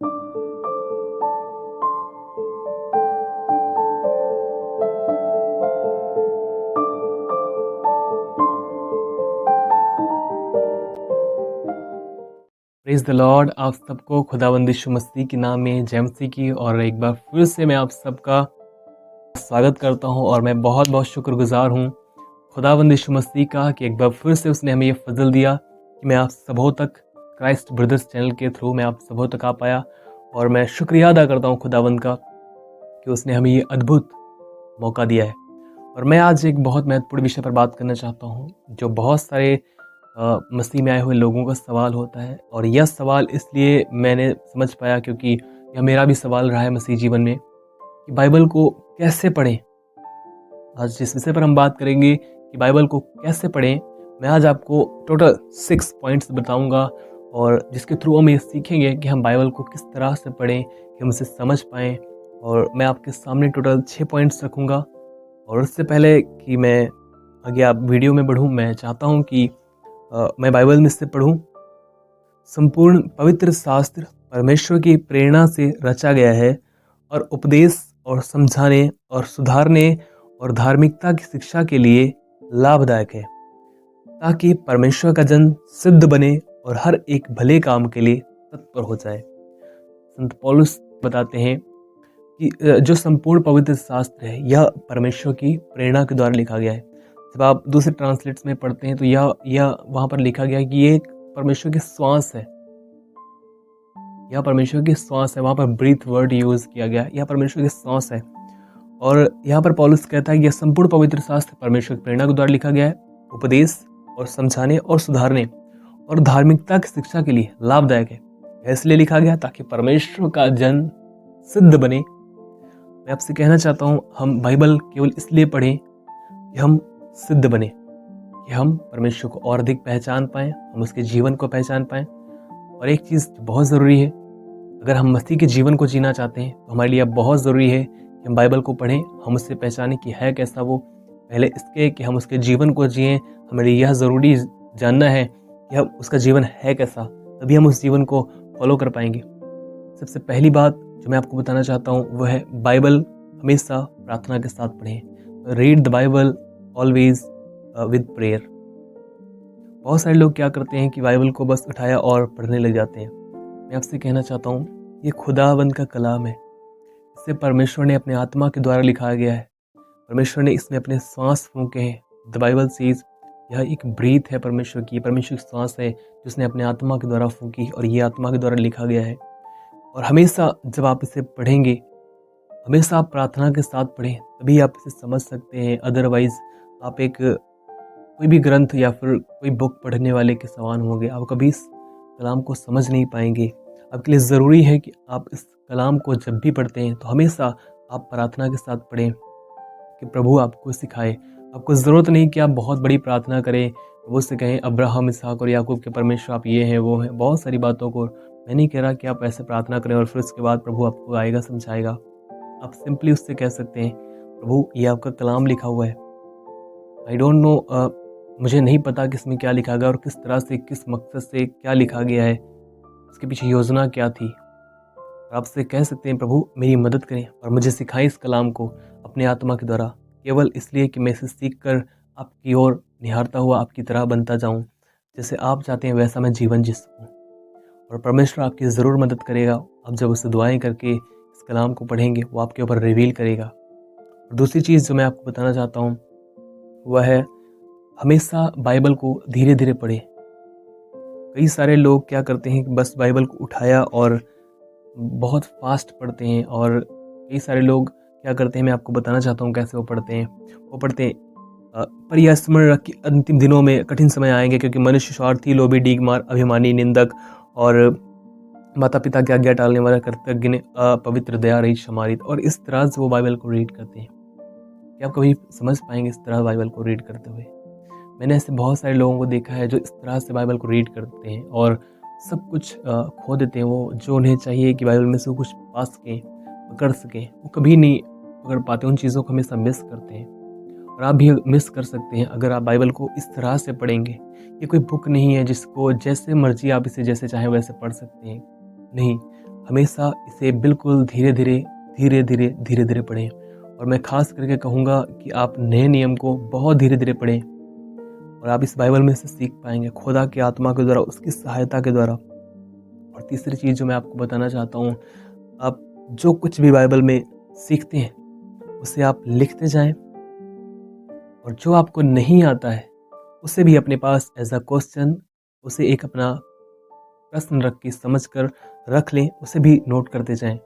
Praise the Lord. आप सबको खुदावंद यीशु मसीह के नाम में जय मसीह की और एक बार फिर से मैं आप सबका स्वागत करता हूं और मैं बहुत बहुत शुक्रगुजार हूं खुदावंद यीशु मसीह का कि एक बार फिर से उसने हमें ये फजल दिया कि मैं आप सबों तक क्राइस्ट ब्रदर्स चैनल के थ्रू मैं आप सबों तक आ पाया। और मैं शुक्रिया अदा करता हूँ खुदावंद का कि उसने हमें ये अद्भुत मौका दिया है। और मैं आज एक बहुत महत्वपूर्ण विषय पर बात करना चाहता हूँ जो बहुत सारे मसीह में आए हुए लोगों का सवाल होता है। और यह सवाल इसलिए मैंने समझ पाया क्योंकि यह मेरा भी सवाल रहा है मसीह जीवन में कि बाइबल को कैसे पढ़ें। आज जिस विषय पर हम बात करेंगे कि बाइबल को कैसे पढ़ें, मैं आज आपको टोटल 6 पॉइंट्स बताऊंगा और जिसके थ्रू हम ये सीखेंगे कि हम बाइबल को किस तरह से पढ़ें कि हम इसे समझ पाएँ। और मैं आपके सामने टोटल 6 पॉइंट्स रखूँगा। और उससे पहले कि मैं आगे आप वीडियो में बढ़ूँ, मैं चाहता हूँ कि मैं बाइबल में से पढ़ूं। संपूर्ण पवित्र शास्त्र परमेश्वर की प्रेरणा से रचा गया है और उपदेश और समझाने और सुधारने और धार्मिकता की शिक्षा के लिए लाभदायक है, ताकि परमेश्वर का जन सिद्ध बने और हर एक भले काम के लिए तत्पर हो जाए। संत पौलुस बताते हैं कि जो संपूर्ण पवित्र शास्त्र है यह परमेश्वर की प्रेरणा के द्वारा लिखा गया है। जब आप दूसरे ट्रांसलेट्स में पढ़ते हैं तो यह वहाँ पर लिखा गया है कि ये एक परमेश्वर की श्वास है। यह परमेश्वर की श्वास है, वहाँ पर ब्रीथ वर्ड यूज किया गया है, यह परमेश्वर की श्वास है। और यहाँ पर पौलुस कहता है कि यह संपूर्ण पवित्र शास्त्र परमेश्वर की प्रेरणा के द्वारा लिखा गया है, उपदेश और समझाने और सुधारने और धार्मिकता की शिक्षा के लिए लाभदायक है। इसलिए लिखा गया ताकि परमेश्वर का जन सिद्ध बने। मैं आपसे कहना चाहता हूँ हम बाइबल केवल इसलिए पढ़ें कि हम सिद्ध बने, कि हम परमेश्वर को और अधिक पहचान पाएं, हम उसके जीवन को पहचान पाएं। और एक चीज़ बहुत ज़रूरी है, अगर हम मसीह के जीवन को जीना चाहते हैं तो हमारे लिए बहुत ज़रूरी है कि हम बाइबल को पढ़ें, हम उससे पहचानें कि है कैसा वो। पहले इसके कि हम उसके जीवन को जिएं, हमारे लिए यह ज़रूरी जानना है कि हम उसका जीवन है कैसा, तभी हम उस जीवन को फॉलो कर पाएंगे। सबसे पहली बात जो मैं आपको बताना चाहता हूँ वह है बाइबल हमेशा प्रार्थना के साथ पढ़ें। Read the Bible always with prayer. बहुत सारे लोग क्या करते हैं कि बाइबल को बस उठाया और पढ़ने लग जाते हैं। मैं आपसे कहना चाहता हूँ ये खुदावंद का कलाम है, इसे परमेश्वर ने अपने आत्मा के द्वारा लिखा गया है। परमेश्वर ने इसमें अपने सांस फूंके हैं। द बाइबल सेज यह एक ब्रीथ है परमेश्वर की सांस है जिसने अपने आत्मा के द्वारा फूंकी और ये आत्मा के द्वारा लिखा गया है। और हमेशा जब आप इसे पढ़ेंगे, हमेशा आप प्रार्थना के साथ पढ़ें, तभी आप इसे समझ सकते हैं। अदरवाइज आप एक कोई भी ग्रंथ या फिर कोई बुक पढ़ने वाले के समान होंगे, आप कभी इस कलाम को समझ नहीं पाएंगे। आपके लिए ज़रूरी है कि आप इस कलाम को जब भी पढ़ते हैं तो हमेशा आप प्रार्थना के साथ पढ़ें कि प्रभु आपको सिखाए। आपको ज़रूरत नहीं कि आप बहुत बड़ी प्रार्थना करें, प्रभु से कहें अब्राहम, इसहाक और याकूब के परमेश्वर आप ये हैं वो हैं, बहुत सारी बातों को। मैं नहीं कह रहा कि आप ऐसे प्रार्थना करें और फिर उसके बाद प्रभु आपको आएगा समझाएगा। आप सिंपली उससे कह सकते हैं प्रभु ये आपका कलाम लिखा हुआ है, आई डोंट नो, मुझे नहीं पता कि इसमें क्या लिखा गया और किस तरह से किस मकसद से क्या लिखा गया है, इसके पीछे योजना क्या थी। और आपसे कह सकते हैं प्रभु मेरी मदद करें और मुझे सिखाएं इस कलाम को अपने आत्मा के द्वारा, केवल इसलिए कि मैं इसे सीख कर आपकी ओर निहारता हुआ आपकी तरह बनता जाऊं, जैसे आप चाहते हैं वैसा मैं जीवन जी सकूं। और परमेश्वर आपकी ज़रूर मदद करेगा। आप जब उसे दुआएं करके इस कलाम को पढ़ेंगे वो आपके ऊपर रिवील करेगा। और दूसरी चीज़ जो मैं आपको बताना चाहता हूँ वह है हमेशा बाइबल को धीरे धीरे पढ़ें। कई सारे लोग क्या करते हैं कि बस बाइबल को उठाया और बहुत फास्ट पढ़ते हैं। और कई सारे लोग क्या करते हैं, मैं आपको बताना चाहता हूँ कैसे वो पढ़ते हैं। पर यह स्मरण रख कि अंतिम दिनों में कठिन समय आएंगे, क्योंकि मनुष्य स्वार्थी, लोभी, डीगमार, अभिमानी, निंदक और माता पिता की आज्ञा टालने वाला, कृतज्ञ, अपवित्र, दया रहित, क्षमारित। और इस तरह से वो बाइबल को रीड करते हैं। क्या आप कभी समझ पाएंगे इस तरह बाइबल को रीड करते हुए? मैंने ऐसे बहुत सारे लोगों को देखा है जो इस तरह से बाइबल को रीड करते हैं और सब कुछ खो देते हैं। वो जो उन्हें चाहिए कि बाइबल में से वो कुछ पा सकें, पकड़ सकें, वो कभी नहीं पकड़ पाते। उन चीज़ों को हमेशा मिस करते हैं। और आप भी मिस कर सकते हैं अगर आप बाइबल को इस तरह से पढ़ेंगे। ये कोई बुक नहीं है जिसको जैसे मर्जी आप इसे जैसे चाहें वैसे पढ़ सकते हैं, नहीं। हमेशा इसे बिल्कुल धीरे धीरे धीरे धीरे धीरे धीरे पढ़ें। और मैं खास करके कहूँगा कि आप नए नियम को बहुत धीरे धीरे पढ़ें और आप इस बाइबल में से सीख पाएंगे खुदा की आत्मा के द्वारा, उसकी सहायता के द्वारा। और तीसरी चीज़ जो मैं आपको बताना चाहता हूँ, आप जो कुछ भी बाइबल में सीखते हैं उसे आप लिखते जाएं, और जो आपको नहीं आता है उसे भी अपने पास एज अ क्वेश्चन, उसे एक अपना प्रश्न रख के समझ कर रख लें, उसे भी नोट करते जाएं,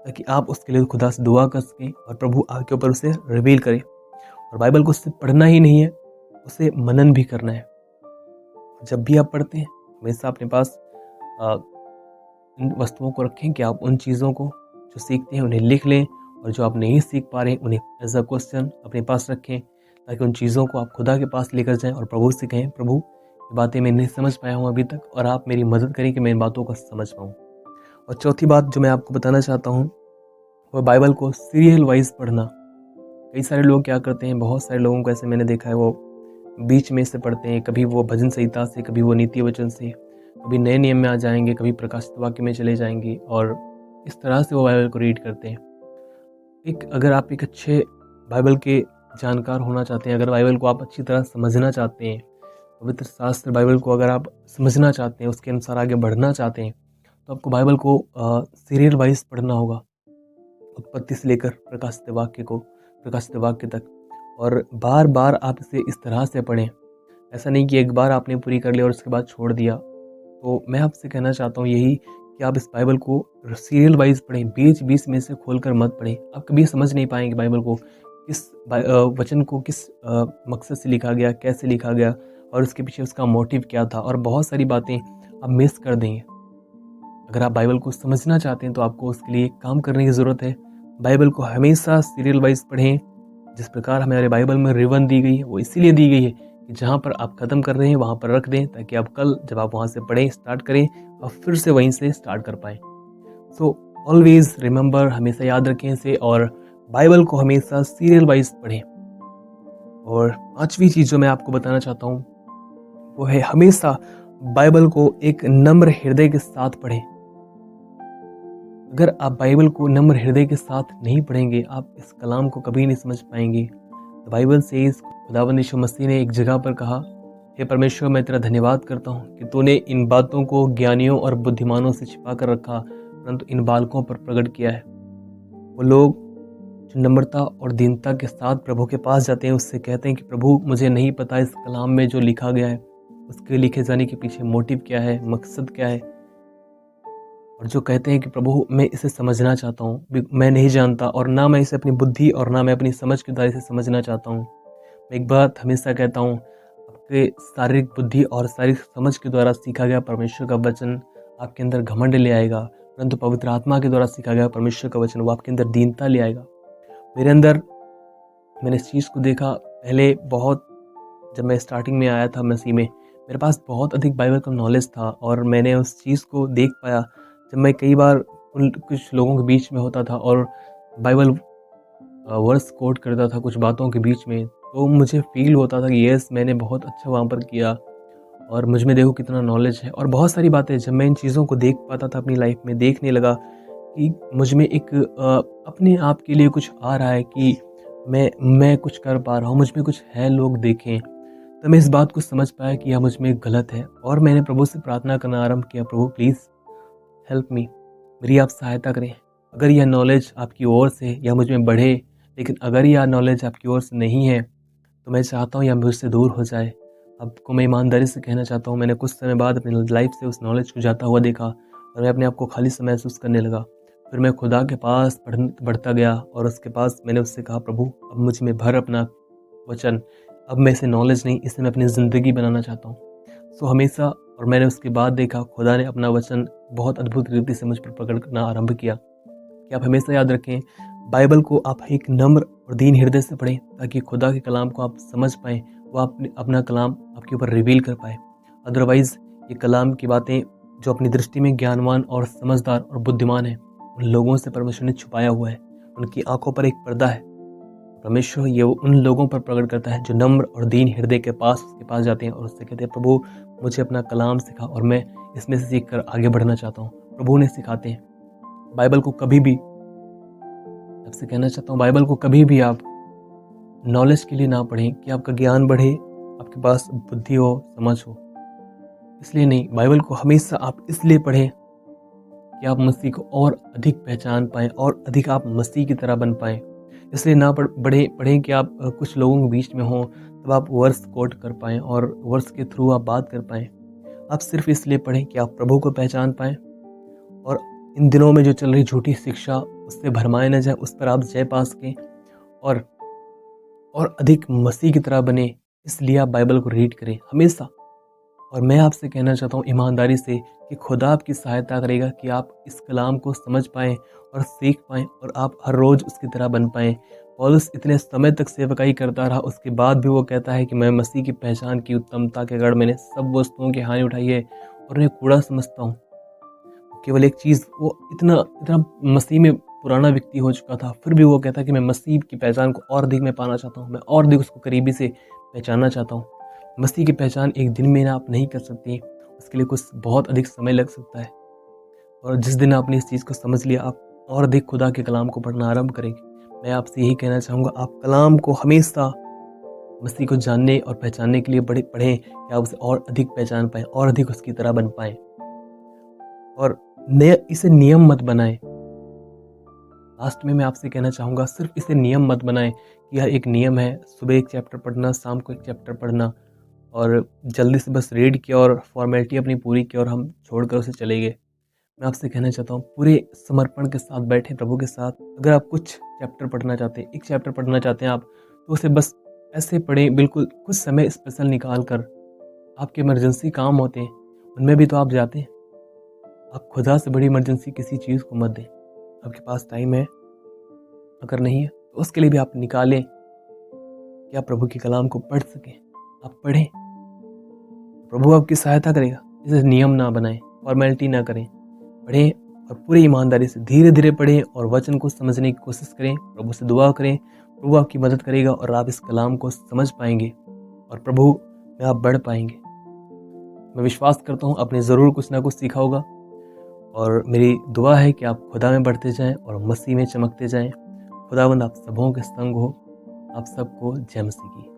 ताकि आप उसके लिए खुदा से दुआ कर सकें और प्रभु आपके ऊपर उसे रिवील करे। और बाइबल को सिर्फ पढ़ना ही नहीं है, उसे मनन भी करना है। जब भी आप पढ़ते हैं हमेशा अपने पास इन वस्तुओं को रखें कि आप उन चीज़ों को जो सीखते हैं उन्हें लिख लें, और जो आप नहीं सीख पा रहे हैं उन्हें एज अ क्वेश्चन अपने पास रखें, ताकि उन चीज़ों को आप खुदा के पास लेकर जाएं और प्रभु से कहें, प्रभु ये बातें मैं नहीं समझ पाया हूँ अभी तक, और आप मेरी मदद करें कि मैं इन बातों को समझ पाऊँ। और चौथी बात जो मैं आपको बताना चाहता हूँ वो बाइबल को सीरियल वाइज पढ़ना। कई सारे लोग क्या करते हैं, बहुत सारे लोगों को ऐसे मैंने देखा है, वो बीच में से पढ़ते हैं, कभी वो भजन संहिता से, कभी वो नीति वचन से, कभी नए नियम में आ जाएंगे, कभी प्रकाशित वाक्य में चले जाएंगे, और इस तरह से वो बाइबल को रीड करते हैं। अगर आप एक अच्छे बाइबल के जानकार होना चाहते हैं, अगर बाइबल को आप अच्छी तरह समझना चाहते हैं, पवित्र शास्त्र बाइबल को अगर आप समझना चाहते हैं, उसके अनुसार आगे बढ़ना चाहते हैं, तो आपको बाइबल को सीरियल वाइज पढ़ना होगा, उत्पत्ति से लेकर प्रकाशित वाक्य तक। और बार बार आप इसे इस तरह से पढ़ें, ऐसा नहीं कि एक बार आपने पूरी कर लिया और उसके बाद छोड़ दिया। तो मैं आपसे कहना चाहता हूँ यही कि आप इस बाइबल को सीरियल वाइज पढ़ें, बीच बीच में से खोलकर मत पढ़ें। आप कभी समझ नहीं पाएंगे बाइबल को, किस वचन को किस मकसद से लिखा गया, कैसे लिखा गया, और उसके पीछे उसका मोटिव क्या था, और बहुत सारी बातें आप मिस कर देंगे। अगर आप बाइबल को समझना चाहते हैं तो आपको उसके लिए काम करने की ज़रूरत है। बाइबल को हमेशा सीरियल वाइज पढ़ें। जिस प्रकार हमारे बाइबल में रिबन दी गई है वो इसीलिए दी गई है कि जहाँ पर आप ख़त्म कर रहे हैं वहाँ पर रख दें, ताकि आप कल जब आप वहाँ से पढ़ें, स्टार्ट करें, आप फिर से वहीं से स्टार्ट कर पाएँ। सो ऑलवेज रिमेंबर, हमेशा याद रखें इसे, और बाइबल को हमेशा सीरियल वाइज पढ़ें। और पांचवी चीज़ जो मैं आपको बताना चाहता हूँ वो है, हमेशा बाइबल को एक नम्र हृदय के साथ पढ़ें। अगर आप बाइबल को नम्र हृदय के साथ नहीं पढ़ेंगे, आप इस कलाम को कभी नहीं समझ पाएंगे। बाइबल से खुदावंद यीशु मसीह ने एक जगह पर कहा, हे परमेश्वर, मैं तेरा धन्यवाद करता हूँ कि तूने इन बातों को ज्ञानियों और बुद्धिमानों से छिपा कर रखा, परंतु इन बालकों पर प्रकट किया है। वो लोग जो नम्रता और दीनता के साथ प्रभु के पास जाते हैं, उससे कहते हैं कि प्रभु, मुझे नहीं पता इस कलाम में जो लिखा गया है उसके लिखे जाने के पीछे मोटिव क्या है, मकसद क्या है, और जो कहते हैं कि प्रभु मैं इसे समझना चाहता हूँ, मैं नहीं जानता, और ना मैं इसे अपनी बुद्धि और ना मैं अपनी समझ के द्वारा इसे समझना चाहता हूँ। मैं एक बात हमेशा कहता हूँ, आपके शारीरिक बुद्धि और शारीरिक समझ के द्वारा सीखा गया परमेश्वर का वचन आपके अंदर घमंड ले आएगा, परंतु पवित्र आत्मा के द्वारा सीखा गया परमेश्वर का वचन वो आपके अंदर दीनता ले आएगा। मैंने इस चीज़ को देखा पहले बहुत, जब मैं स्टार्टिंग में आया था मसीह में, मेरे पास बहुत अधिक बाइबल का नॉलेज था, और मैंने उस चीज़ को देख पाया जब मैं कई बार कुछ लोगों के बीच में होता था और बाइबल वर्स कोट करता था कुछ बातों के बीच में, तो मुझे फील होता था कि यस, मैंने बहुत अच्छा वहाँ पर किया, और मुझ में देखो कितना नॉलेज है। और बहुत सारी बातें जब मैं इन चीज़ों को देख पाता था अपनी लाइफ में, देखने लगा कि मुझ में एक अपने आप के लिए कुछ आ रहा है कि मैं कुछ कर पा रहा हूँ, मुझ में कुछ है, लोग देखें, तो मैं इस बात को समझ पाया कि यह मुझ में गलत है। और मैंने प्रभु से प्रार्थना करना आरंभ किया, प्रभु प्लीज़ हेल्प मी, मेरी आप सहायता करें। अगर यह नॉलेज आपकी ओर से या मुझ में बढ़े, लेकिन अगर यह नॉलेज आपकी ओर से नहीं है तो मैं चाहता हूँ यह मुझसे दूर हो जाए। आपको मैं ईमानदारी से कहना चाहता हूँ, मैंने कुछ समय बाद अपनी लाइफ से उस नॉलेज को जाता हुआ देखा, और मैं अपने आप को खाली सा महसूस करने लगा। फिर मैं खुदा के पास बढ़ता गया, और उसके पास मैंने उससे कहा, प्रभु अब मुझ में भर अपना वचन, अब मैं इसे नॉलेज नहीं, इसे मैं अपनी ज़िंदगी बनाना चाहता हूँ। सो हमेशा, और मैंने उसके बाद देखा खुदा ने अपना वचन बहुत अद्भुत रीति से मुझ पर प्रकट करना आरंभ किया। कि आप हमेशा याद रखें, बाइबल को आप एक नम्र और दीन हृदय से पढ़ें, ताकि खुदा के कलाम को आप समझ पाएँ, वो अपना कलाम आपके ऊपर रिवील कर पाए। अदरवाइज़ ये कलाम की बातें जो अपनी दृष्टि में ज्ञानवान और समझदार और बुद्धिमान है, उन लोगों से परमेश्वर ने छुपाया हुआ है। उनकी आंखों पर एक पर्दा है। परमेश्वर ये उन लोगों पर प्रकट करता है जो नम्र और दीन हृदय के पास उसके पास जाते हैं और उससे कहते हैं, प्रभु मुझे अपना कलाम सिखा और मैं इसमें से सीख कर आगे बढ़ना चाहता हूँ। प्रभु ने सिखाते हैं। बाइबल को कभी भी, आपसे कहना चाहता हूँ, बाइबल को कभी भी आप नॉलेज के लिए ना पढ़ें कि आपका ज्ञान बढ़े, आपके पास बुद्धि हो, समझ हो। इसलिए नहीं, बाइबल को हमेशा आप इसलिए पढ़ें कि आप मसीह को और अधिक पहचान पाएँ और अधिक आप मसीह की तरह बन पाएँ। इसलिए ना पढ़ें कि आप कुछ लोगों के बीच में हों, तब आप वर्स कोट कर पाएँ और वर्स के थ्रू आप बात कर पाएँ। आप सिर्फ इसलिए पढ़ें कि आप प्रभु को पहचान पाएँ और इन दिनों में जो चल रही झूठी शिक्षा, उससे भरमाए न जाए, उस पर आप जय पा सकें और अधिक मसीह की तरह बने। इसलिए आप बाइबल को रीड करें हमेशा। और मैं आपसे कहना चाहता हूँ ईमानदारी से कि खुदा आपकी सहायता करेगा कि आप इस कलाम को समझ पाएँ और सीख पाएँ और आप हर रोज़ उसकी तरह बन पाएँ। पौलुस इतने समय तक सेवकाई करता रहा, उसके बाद भी वो कहता है कि मैं मसीह की पहचान की उत्तमता के गढ़ मैंने सब वस्तुओं की हानि उठाई है और उन्हें कूड़ा समझता हूँ। केवल एक चीज़, वो इतना इतना मसीह में पुराना व्यक्ति हो चुका था, फिर भी वो कहता है कि मैं मसीह की पहचान को और अधिक मैं पाना चाहता हूँ, मैं और अधिक उसको करीबी से पहचानना चाहता हूँ। मसीह की पहचान एक दिन में आप नहीं कर सकती, उसके लिए कुछ बहुत अधिक समय लग सकता है। और जिस दिन आपने इस चीज़ को समझ लिया, आप और अधिक खुदा के कलाम को पढ़ना आरंभ करेंगे। मैं आपसे यही कहना चाहूँगा, आप कलाम को हमेशा मसीह को जानने और पहचानने के लिए पढ़ें कि आप उसे और अधिक पहचान पाएँ और अधिक उसकी तरह बन पाएँ। और इसे नियम मत बनाएं। लास्ट में मैं आपसे कहना चाहूँगा, सिर्फ इसे नियम मत बनाएं कि यह एक नियम है, सुबह एक चैप्टर पढ़ना, शाम को एक चैप्टर पढ़ना और जल्दी से बस रीड किया और फॉर्मेलिटी अपनी पूरी की और हम छोड़कर उसे चले गए। मैं आपसे कहना चाहता हूँ, पूरे समर्पण के साथ बैठे प्रभु के साथ। अगर आप कुछ चैप्टर पढ़ना चाहते हैं, एक चैप्टर पढ़ना चाहते हैं आप, तो उसे बस ऐसे पढ़ें, बिल्कुल कुछ समय स्पेशल निकाल कर। आपके इमरजेंसी काम होते हैं, उनमें भी तो आप जाते हैं। आप खुदा से बड़ी इमरजेंसी किसी चीज़ को मत दें। आपके पास टाइम है, अगर नहीं है तो उसके लिए भी आप निकालें कि आप प्रभु की कलाम को पढ़ सकें। आप पढ़ें, प्रभु आपकी सहायता करेगा। इसे नियम ना बनाएं, फॉर्मेलिटी ना करें, पढ़ें और पूरी ईमानदारी से धीरे धीरे पढ़ें और वचन को समझने की कोशिश करें। प्रभु से दुआ करें, प्रभु आपकी मदद करेगा और आप इस कलाम को समझ पाएंगे और प्रभु में आप बढ़ पाएंगे। मैं विश्वास करता हूँ आपने ज़रूर कुछ ना कुछ सीखा होगा और मेरी दुआ है कि आप खुदा में बढ़ते जाएं और मसीह में चमकते जाएं। खुदावंद आप सबों के संग हो। आप सबको जय मसीह की।